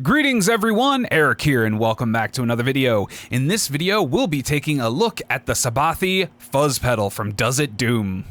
Greetings everyone, Eric here and welcome back to another video. In this video, we'll be taking a look at the Sabbathi Fuzz pedal from Does It Doom.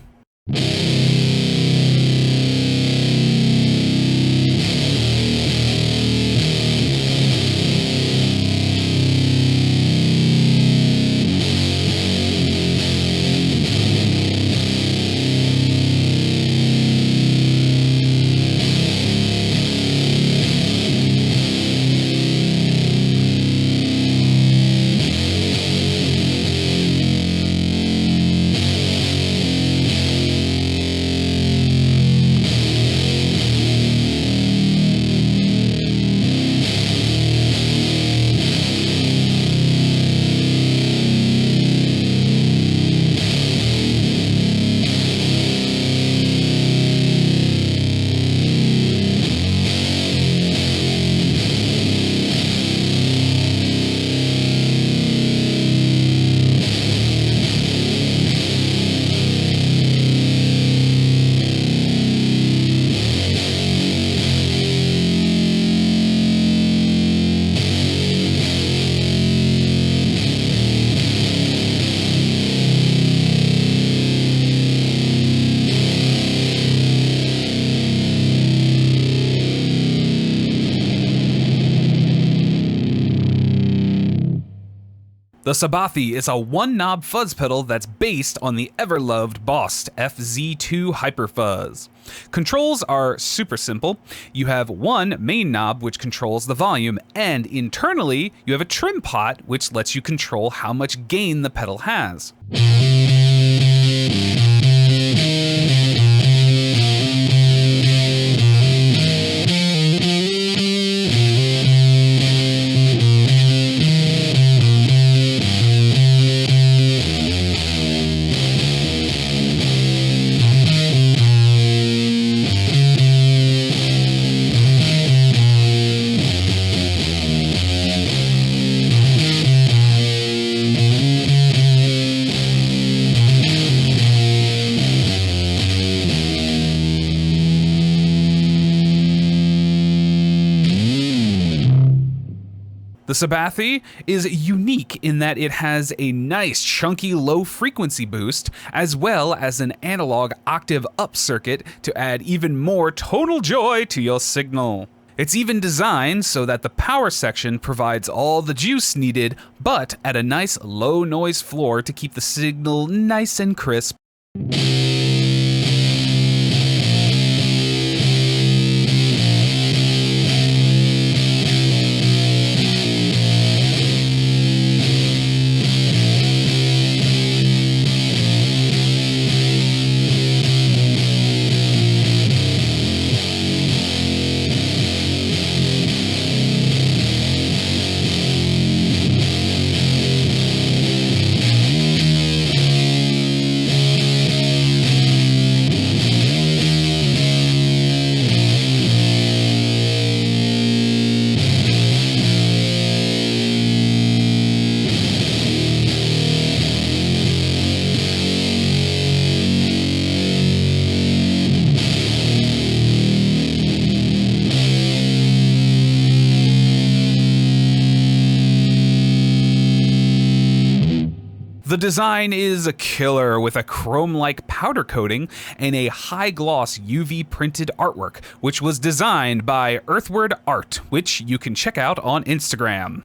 The Sabbathi is a one-knob fuzz pedal that's based on the ever-loved Boss FZ2 Hyper Fuzz. Controls are super simple. You have one main knob which controls the volume, and internally you have a trim pot which lets you control how much gain the pedal has. The Sabbathi is unique in that it has a nice chunky low frequency boost as well as an analog octave up circuit to add even more tonal joy to your signal. It's even designed so that the power section provides all the juice needed, but at a nice low noise floor to keep the signal nice and crisp. The design is a killer with a chrome-like powder coating and a high-gloss UV printed artwork, which was designed by Earthward Art, which you can check out on Instagram.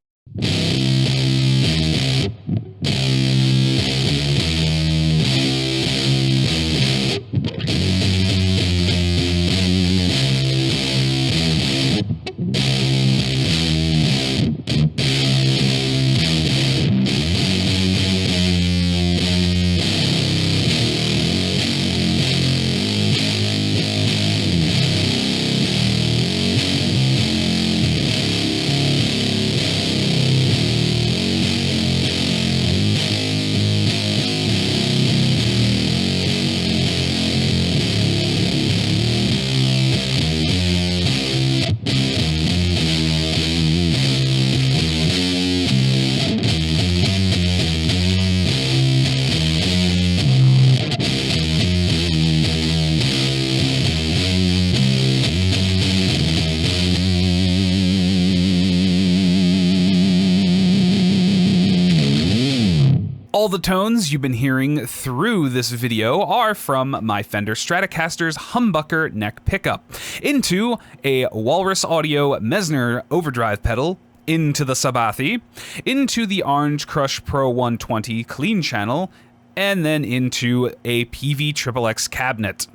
All the tones you've been hearing through this video are from my Fender Stratocaster's humbucker neck pickup, into a Walrus Audio Mesner overdrive pedal, into the Sabbathi, into the Orange Crush Pro 120 clean channel, and then into a PV XXX cabinet.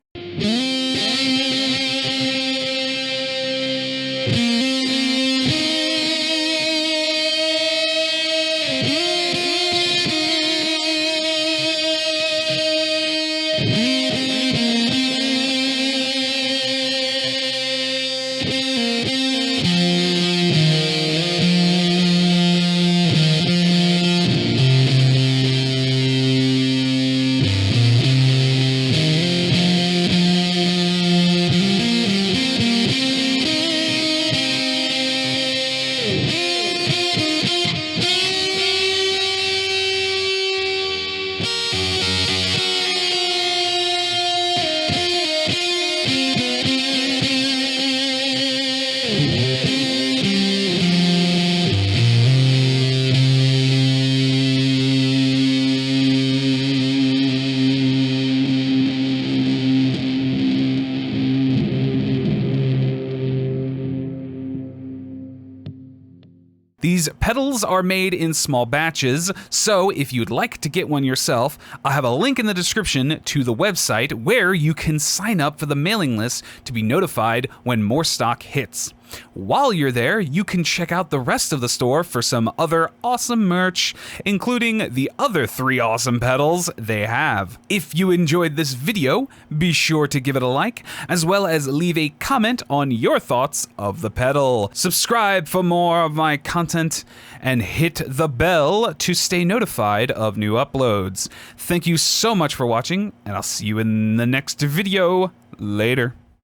These pedals are made in small batches, so if you'd like to get one yourself, I'll have a link in the description to the website where you can sign up for the mailing list to be notified when more stock hits. While you're there, you can check out the rest of the store for some other awesome merch, including the other 3 awesome pedals they have. If you enjoyed this video, be sure to give it a like, as well as leave a comment on your thoughts of the pedal. Subscribe for more of my content, and hit the bell to stay notified of new uploads. Thank you so much for watching, and I'll see you in the next video. Later.